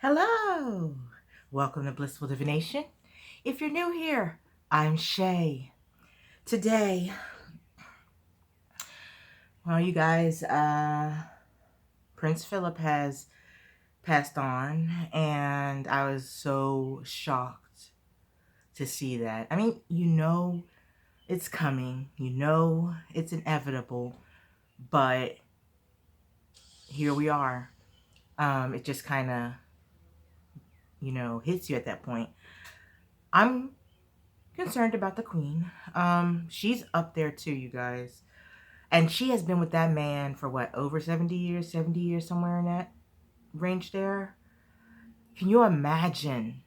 Hello! Welcome to Blissful Divination. If you're new here, I'm Shay. Today, well, you guys, Prince Phillip has passed on, and I was so shocked to see that. I mean, you know it's coming, you know it's inevitable, but here we are. It just kind of, hits you at that point. I'm concerned about the queen. She's up there too, you guys. And she has been with that man for what, over 70 years, 70 years, somewhere in that range there. Can you imagine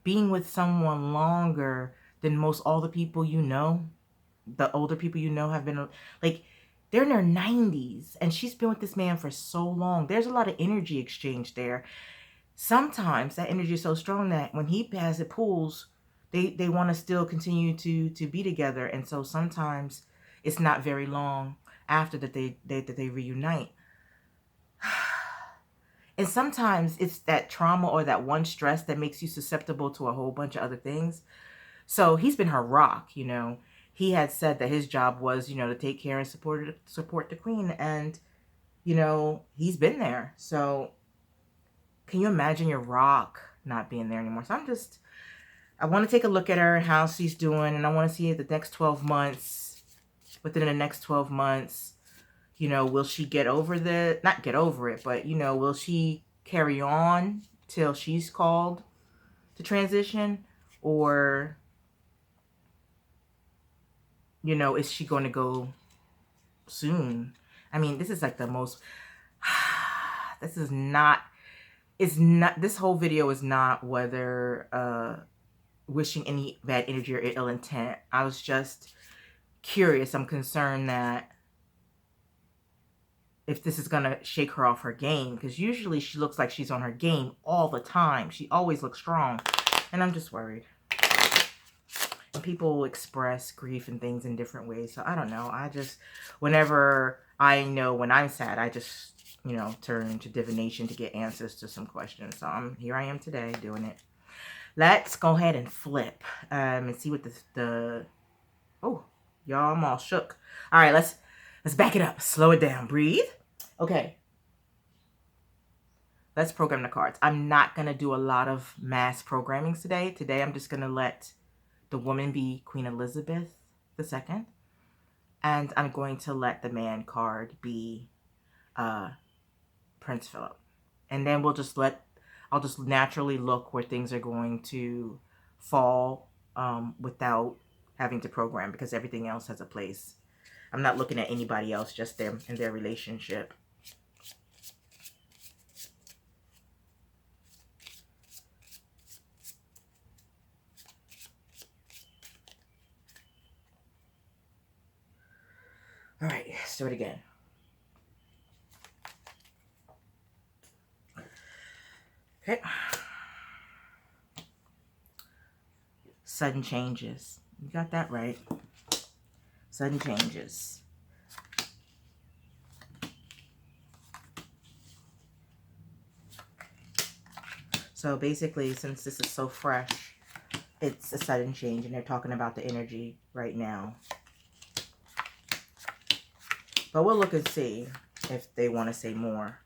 being with someone longer than most all the people you know? The older people you know have been like, they're in their 90s and she's been with this man for so long. There's a lot of energy exchange there. Sometimes that energy is so strong that when he passes, it pulls, they want to still continue to be together. And so sometimes it's not very long after that they reunite. And sometimes it's that trauma or that one stress that makes you susceptible to a whole bunch of other things. So he's been her rock, He had said that his job was, to take care and support the queen. And, he's been there. So can you imagine your rock not being there anymore? So I want to take a look at her, how she's doing. And I want to see the next 12 months, within the next 12 months, will she get over not get over it, but, will she carry on till she's called to transition? Or, is she going to go soon? I mean, this is like the most, this whole video is not whether, wishing any bad energy or ill intent. I was just curious. I'm concerned that if this is going to shake her off her game, because usually she looks like she's on her game all the time. She always looks strong. And I'm just worried. And people express grief and things in different ways. So I don't know. Whenever I know when I'm sad, I just, turn to divination to get answers to some questions. So here I am today doing it. Let's go ahead and flip and see what oh, y'all, I'm all shook. All right, let's back it up. Slow it down. Breathe. Okay. Let's program the cards. I'm not going to do a lot of mass programming today. Today, I'm just going to let the woman be Queen Elizabeth II. And I'm going to let the man card be Prince Philip. And then I'll just naturally look where things are going to fall without having to program, because everything else has a place. I'm not looking at anybody else, just them and their relationship. All right, let's do it again. Okay. Sudden changes. You got that right. Sudden changes. So basically, since this is so fresh, it's a sudden change, and they're talking about the energy right now. But we'll look and see if they want to say more.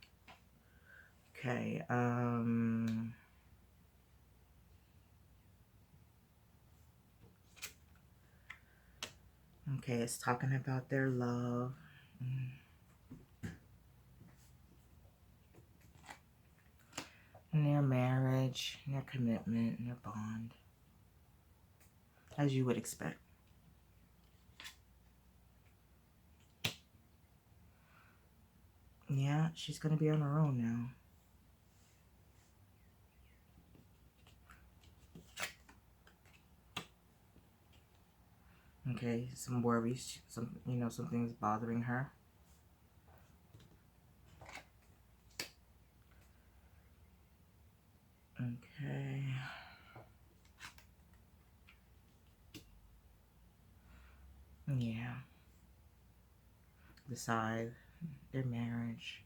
Okay. Okay, it's talking about their love. And their marriage, and their commitment, and their bond. As you would expect. Yeah, she's going to be on her own now. Okay, some worries, something's bothering her. Okay. Yeah. Decide their marriage.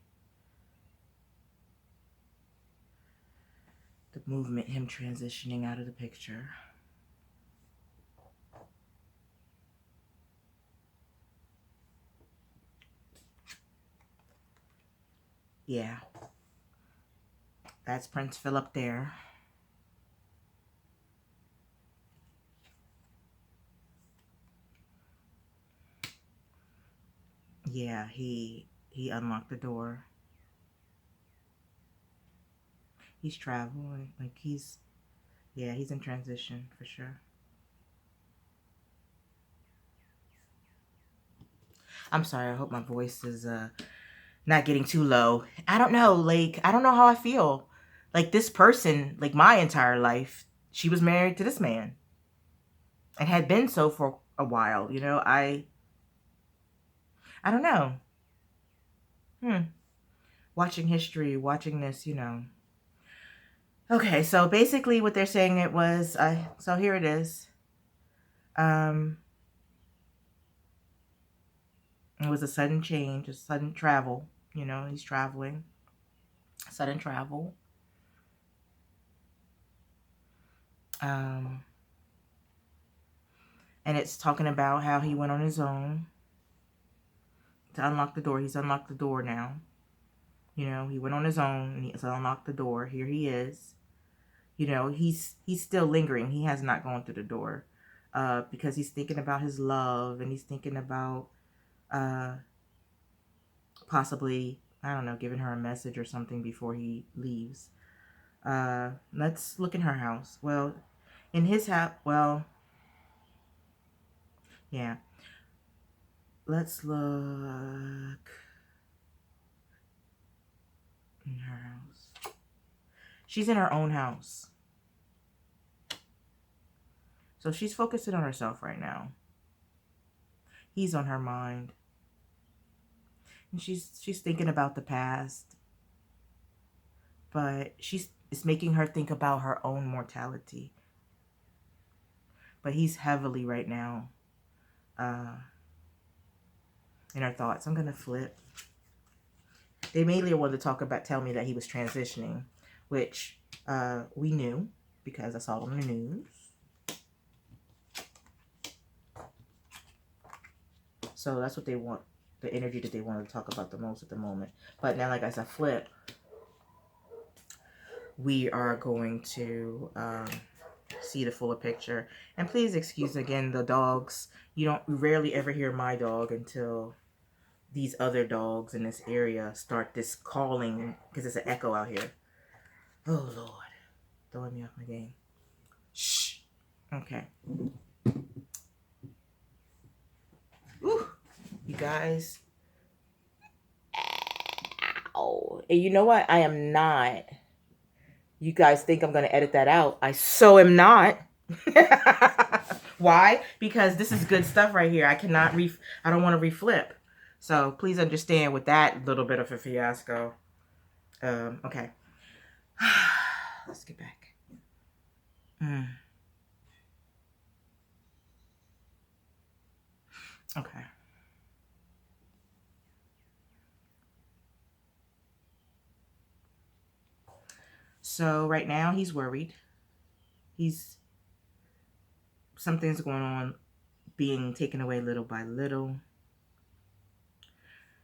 movement, him transitioning out of the picture. Yeah. That's Prince Phillip there. Yeah, he unlocked the door. He's traveling. Like he's in transition for sure. I'm sorry, I hope my voice is not getting too low. I don't know, like I don't know how I feel. Like this person, like my entire life, she was married to this man. And had been so for a while, you know. I don't know. Watching history, watching this, you know. Okay, so basically what they're saying it was so here it is. Um it was a sudden change, a sudden travel, you know, he's traveling. Sudden travel. Um and it's talking about how he went on his own to unlock the door. He's unlocked the door now. You know, he went on his own and he's unlocked the door. Here he is. You know, he's still lingering. He has not gone through the door. Because he's thinking about his love and he's thinking about uh possibly, I don't know, giving her a message or something before he leaves. Let's look in her house. Well, in his house, well, yeah. Let's look in her house. She's in her own house. So she's focusing on herself right now. He's on her mind. And she's thinking about the past. But it's making her think about her own mortality. But he's heavily right now in her thoughts. I'm gonna flip. They mainly wanted to tell me that he was transitioning, which we knew because I saw it on the news. So that's what they want, the energy that they wanted to talk about the most at the moment. But now, like as I flip, we are going to see the fuller picture. And please excuse again the dogs. You rarely ever hear my dog until these other dogs in this area start this calling because it's an echo out here. Oh Lord, throwing me off my game. Shh. Okay. Ooh, you guys. Ow. And you know what? I am not. You guys think I'm going to edit that out. I so am not. Why? Because this is good stuff right here. I cannot I don't want to reflip. So please understand with that little bit of a fiasco. Okay. Let's get back. Okay. So right now he's worried. Something's going on, being taken away little by little.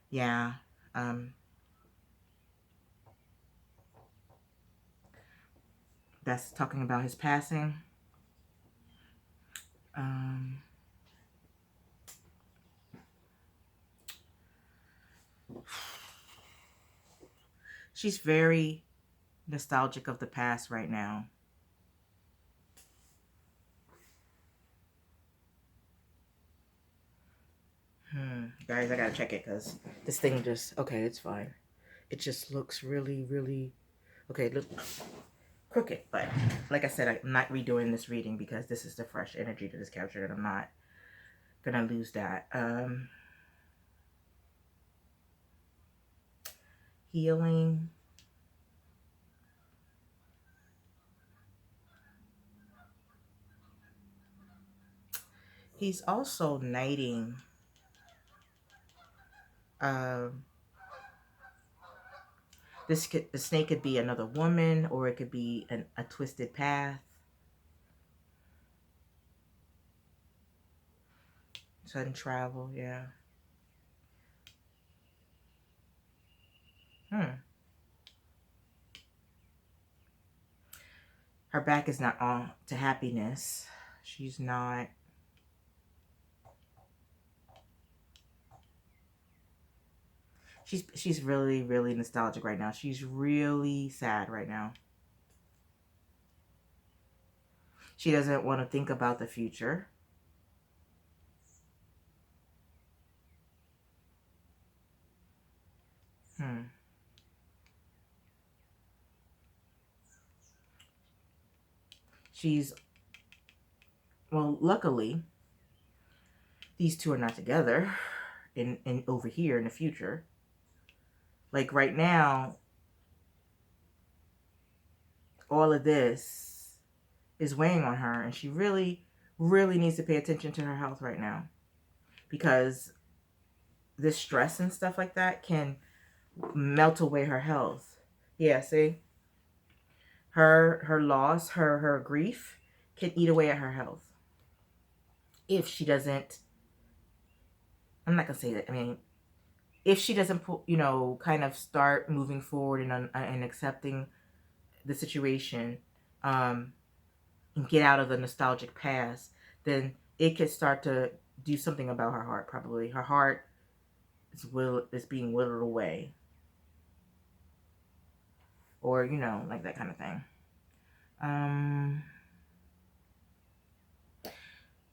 Yeah. That's talking about his passing. She's very nostalgic of the past right now. Guys, I gotta check it because this thing just, okay, it's fine. It just looks really, really, okay, look crooked. But like I said, I'm not redoing this reading because this is the fresh energy that is captured and I'm not gonna lose that. Healing. He's also knighting The snake could be another woman, or it could be a twisted path. Sudden travel, yeah. Her back is not on to happiness. She's not. She's really, really nostalgic right now. She's really sad right now. She doesn't want to think about the future. She's, well, luckily, these two are not together in over here in the future. Like right now, all of this is weighing on her, and she really, really needs to pay attention to her health right now, because this stress and stuff like that can melt away her health. Yeah, see? Her loss, her grief can eat away at her health. If she doesn't, I'm not gonna say that. I mean, if she doesn't, kind of start moving forward and accepting the situation, and get out of the nostalgic past, then it could start to do something about her heart. Probably her heart is being whittled away, or like that kind of thing.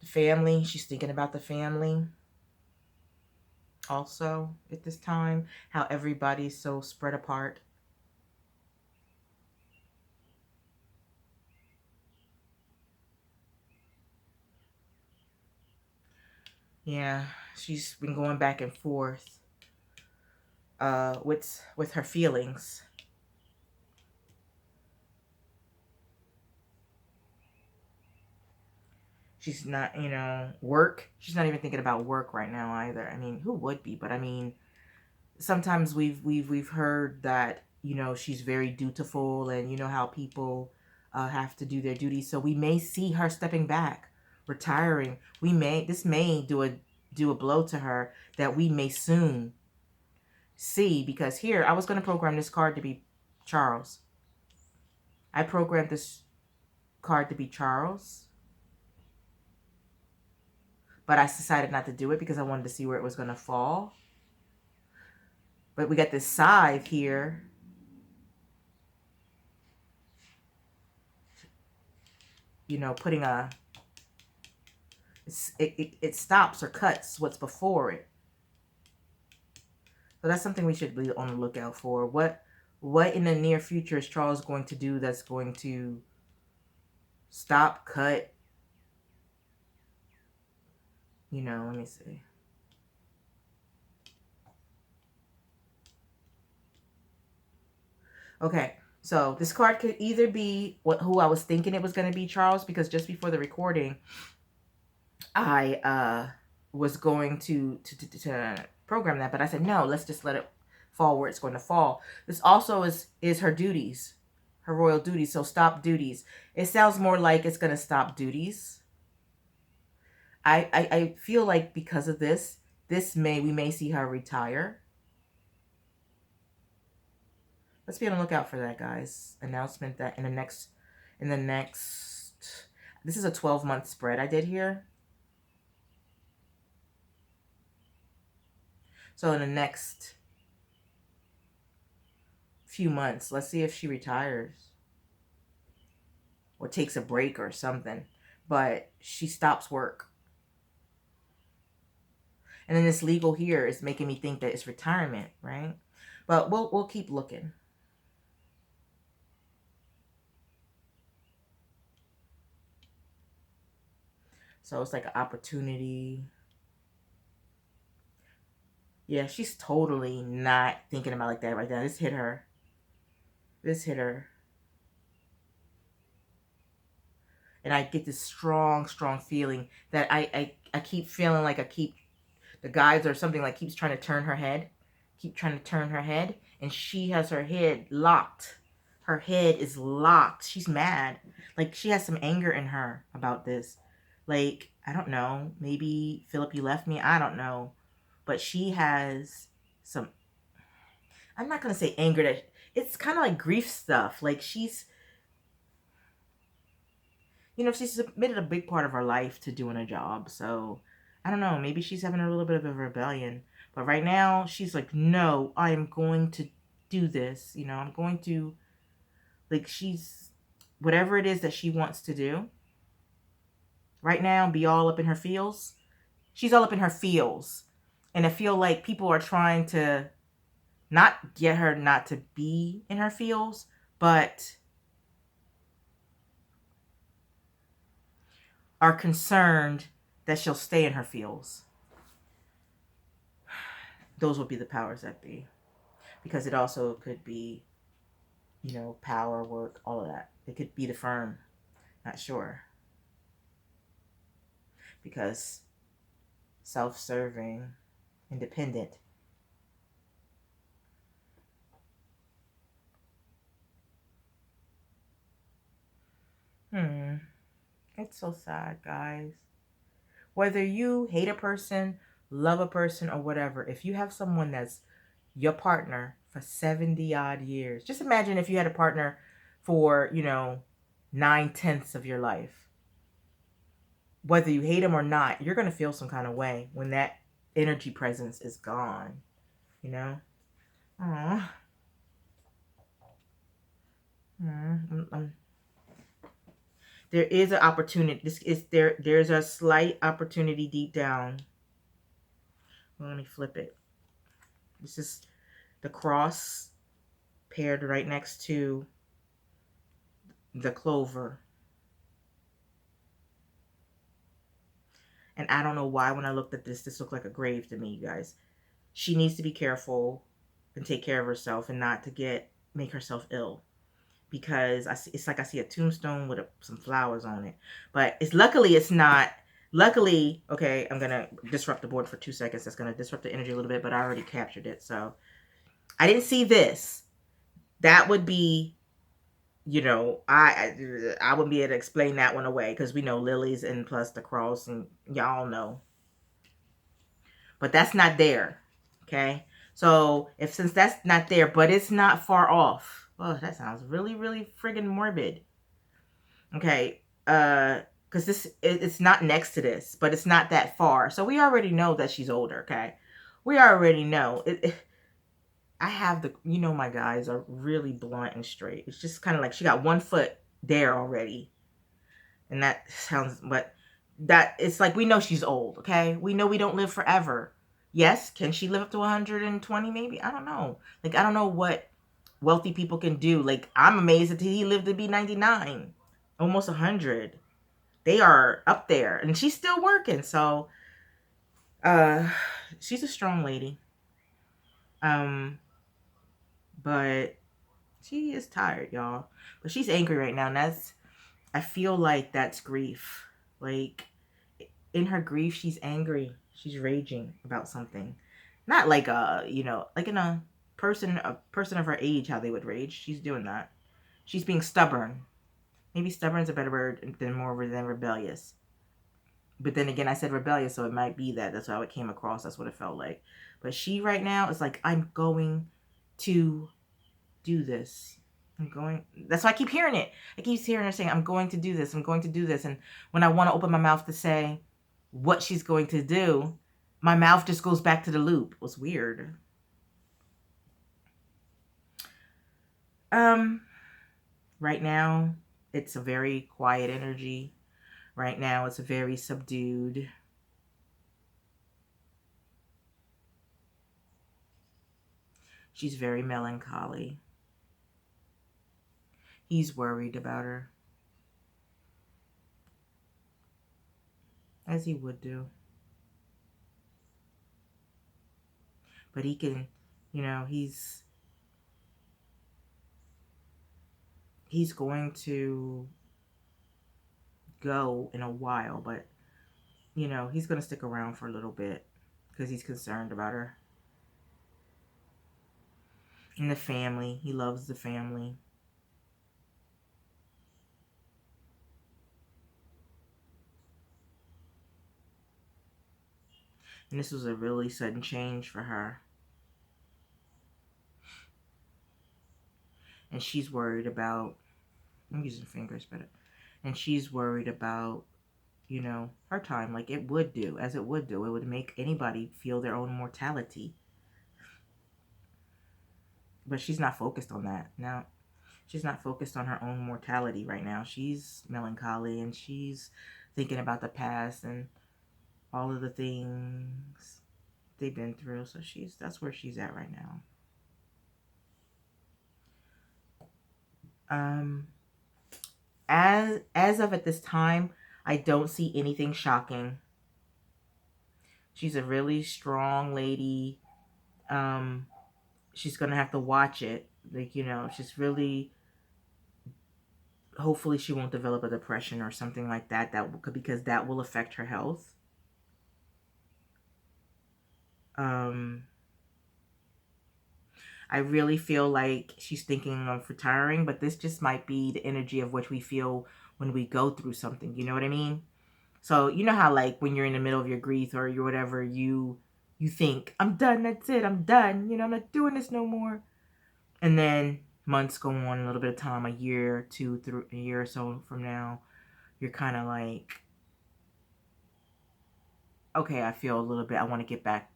The family, she's thinking about the family also at this time, how everybody's so spread apart. Yeah, she's been going back and forth with her feelings. She's not, work. She's not even thinking about work right now either. I mean, who would be? But I mean, sometimes we've heard that she's very dutiful, and how people have to do their duties. So we may see her stepping back, retiring. This may do a blow to her that we may soon see, because here I was going to program this card to be Charles. I programmed this card to be Charles, but I decided not to do it because I wanted to see where it was going to fall. But we got this scythe here. Putting it stops or cuts what's before it. So that's something we should be on the lookout for. What in the near future is Charles going to do that's going to stop, cut? Let me see. Okay, so this card could either be who I was thinking it was going to be, Charles, because just before the recording, I was going to program that, but I said no, let's just let it fall where it's going to fall. This also is her duties, her royal duties. So stop duties. It sounds more like it's going to stop duties. I feel like because of this we may see her retire. Let's be on the lookout for that, guys. Announcement that in the next, this is a 12-month spread I did here. So in the next few months, let's see if she retires or takes a break or something. But she stops work. And then this legal here is making me think that it's retirement, right? But we'll keep looking. So it's like an opportunity. Yeah, she's totally not thinking about like that right now. This hit her. And I get this strong feeling that I keep feeling like the guides or something like keeps trying to turn her head. and she has her head locked. Her head is locked. She's mad. Like, she has some anger in her about this. Like, I don't know. Maybe, Phillip, you left me. I don't know. But she has some, I'm not going to say anger, that it's kind of like grief stuff. Like, she's, she's submitted a big part of her life to doing a job. So, I don't know. Maybe she's having a little bit of a rebellion. But right now, she's like, no, I am going to do this. I'm going to, like, she's, whatever it is that she wants to do right now, be all up in her feels. She's all up in her feels. And I feel like people are trying to not get her not to be in her feels, but are concerned that she'll stay in her feels. Those would be the powers that be. Because it also could be, power, work, all of that. It could be the firm. Not sure. Because self-serving, independent. It's so sad, guys. Whether you hate a person, love a person, or whatever, if you have someone that's your partner for 70 odd years, just imagine if you had a partner for, 9/10 of your life. Whether you hate them or not, you're going to feel some kind of way when that energy presence is gone, you know? Aww. There is an opportunity. There's a slight opportunity deep down. Well, let me flip it. This is the cross paired right next to the clover. And I don't know why when I looked at this looked like a grave to me, you guys. She needs to be careful and take care of herself and not to make herself ill. Because it's like I see a tombstone with some flowers on it. But luckily it's not. Luckily, okay, I'm going to disrupt the board for 2 seconds. That's going to disrupt the energy a little bit, but I already captured it. So I didn't see this. That would be, I wouldn't be able to explain that one away because we know lilies and plus the cross and y'all know. But that's not there. Okay. So since that's not there, but it's not far off. Oh, that sounds really, really friggin' morbid. Okay. Because it's not next to this, but it's not that far. So we already know that she's older. Okay. We already know I have my guys are really blunt and straight. It's just kind of like she got one foot there already. And that sounds, but that it's like we know she's old, okay? We know we don't live forever. Yes, can she live up to 120 maybe? I don't know. Like, I don't know what wealthy people can do. Like, I'm amazed that he lived to be 99, almost 100. They are up there, and she's still working. So, she's a strong lady. But she is tired, y'all. But she's angry right now, and I feel like that's grief. Like, in her grief, she's angry. She's raging about something. Not like like in a person of her age, how they would rage. She's doing that. She's being stubborn. Maybe stubborn is a better word than rebellious. But then again, I said rebellious, so it might be that. That's how it came across. That's what it felt like. But she right now is like, I'm going to do this. That's why I keep hearing it. I keep hearing her saying, I'm going to do this. I'm going to do this. And when I want to open my mouth to say what she's going to do, my mouth just goes back to the loop. It was weird. Right now, it's a very quiet energy. Right now, it's a very subdued. She's very melancholy. He's worried about her. As he would do. But he can, he's going to go in a while, but he's going to stick around for a little bit because he's concerned about her. And the family. He loves the family. And this was a really sudden change for her. And she's worried about, I'm using fingers, but, and she's worried about, you know, her time, like it would do, as it would do. It would make anybody feel their own mortality. But she's not focused on that. Now, she's not focused on her own mortality right now. She's melancholy and she's thinking about the past and all of the things they've been through. So that's where she's at right now. As of at this time, I don't see anything shocking. She's a really strong lady. She's gonna have to watch it. Like, you know, she's really, hopefully she won't develop a depression or something like that, because that will affect her health. I really feel like she's thinking of retiring, but this just might be the energy of which we feel when we go through something. You know what I mean? So you know how, like, when you're in the middle of your grief or your whatever, you think, I'm done, that's it, I'm done, you know, I'm not doing this no more. And then months go on, a little bit of time, a year, 2, 3, a year or so from now, you're kind of like, okay, I feel a little bit, I want to get back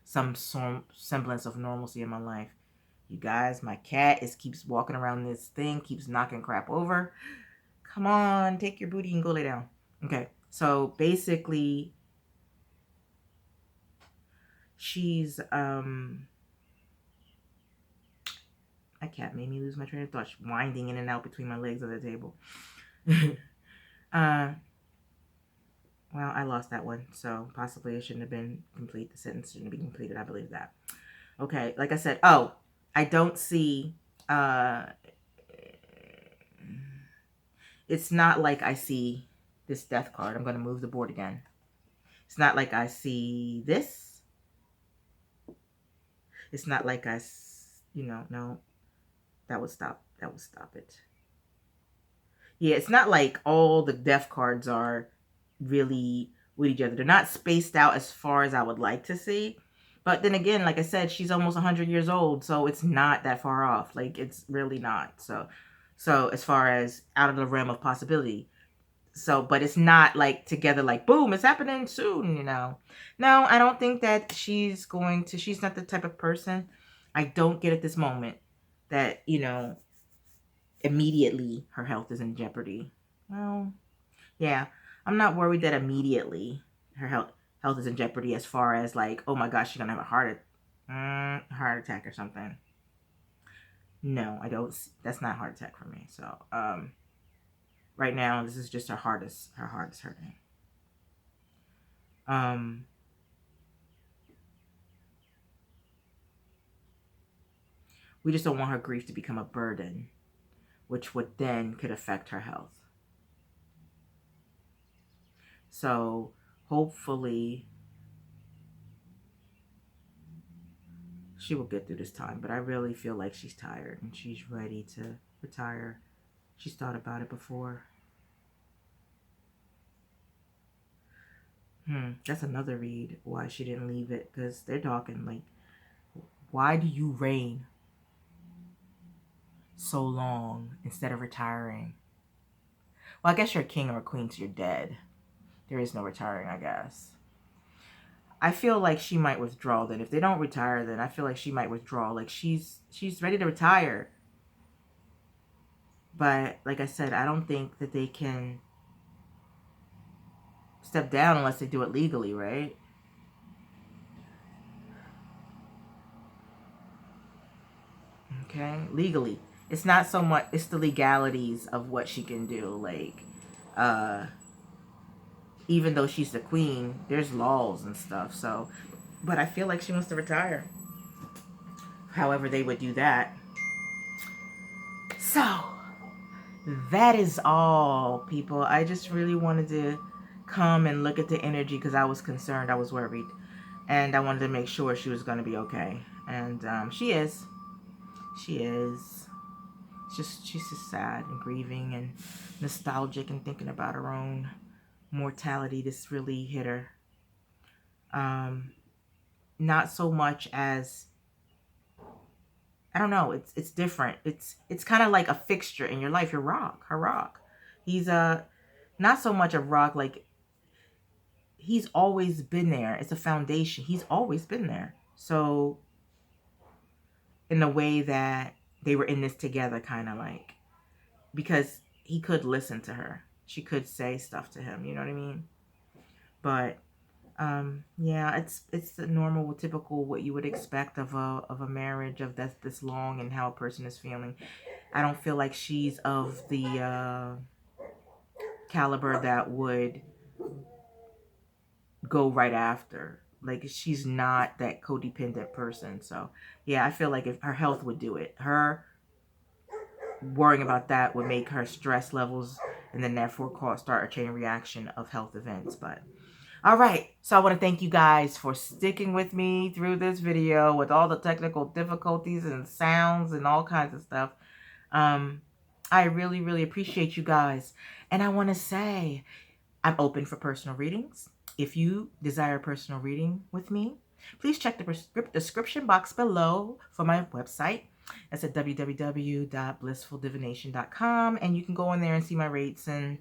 some semblance of normalcy in my life. You guys, my cat keeps walking around this thing, keeps knocking crap over. Come on, take your booty and go lay down. Okay, so basically, she's, my cat made me lose my train of thought. She's winding in and out between my legs of the table. Well, I lost that one, so possibly it shouldn't have been complete. The sentence shouldn't have been completed. I believe that. Okay, like I said, I don't see, it's not like I see this death card. I'm going to move the board again. It's not like I see this. It's not like no, that would stop it. Yeah, it's not like all the death cards are really with each other. They're not spaced out as far as I would like to see. But then again, like I said, she's almost 100 years old, so it's not that far off. Like, it's really not. So as far as out of the realm of possibility. So, but it's not like together, like, boom, it's happening soon, you know. No, I don't think that she's not the type of person. I don't get at this moment that, you know, immediately her health is in jeopardy. Well, yeah, I'm not worried that immediately her health is in jeopardy as far as like, oh my gosh, she's gonna have a heart attack or something. No, I don't. That's not a heart attack for me. So, right now, this is just her heart is hurting. We just don't want her grief to become a burden, which would then could affect her health. So hopefully she will get through this time, but I really feel like she's tired and she's ready to retire. She's thought about it before. That's another read why she didn't leave it, because they're talking like, why do you reign so long instead of retiring? Well, I guess you're a king or a queen, so you're dead. There is no retiring, I guess. I feel like she might withdraw then. If they don't retire, then I feel like she might withdraw. Like, she's ready to retire. But like I said, I don't think that they can step down unless they do it legally, right? Okay, legally. It's not so much, it's the legalities of what she can do. Like, even though she's the queen, there's laws and stuff. So, but I feel like she wants to retire. However they would do that. So, that is all, people. I just really wanted to come and look at the energy because I was concerned. I was worried. And I wanted to make sure she was going to be okay. And she is. She is. She's just sad and grieving and nostalgic and thinking about her own mortality. This really hit her. Not so much as, I don't know, it's different. It's kind of like a fixture in your life. Your rock, her rock. He's not so much a rock, like he's always been there. It's a foundation. He's always been there. So in the way that they were in this together, kind of like, because he could listen to her. She could say stuff to him, you know what I mean? But yeah, it's the normal, typical, what you would expect of a marriage of this long and how a person is feeling. I don't feel like she's of the caliber that would go right after. Like, she's not that codependent person. So yeah, I feel like if her health would do it, her worrying about that would make her stress levels and then therefore start a chain reaction of health events. But all right, so I want to thank you guys for sticking with me through this video with all the technical difficulties and sounds and all kinds of stuff. I really, really appreciate you guys. And I want to say I'm open for personal readings. If you desire a personal reading with me, please check the description box below for my website. That's at www.blissfuldivination.com, and you can go in there and see my rates and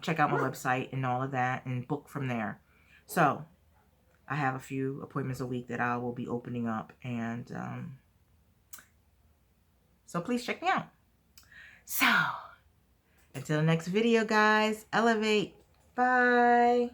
check out my website and all of that and book from there. So I have a few appointments a week that I will be opening up, and so please check me out. So until the next video, guys, elevate. Bye.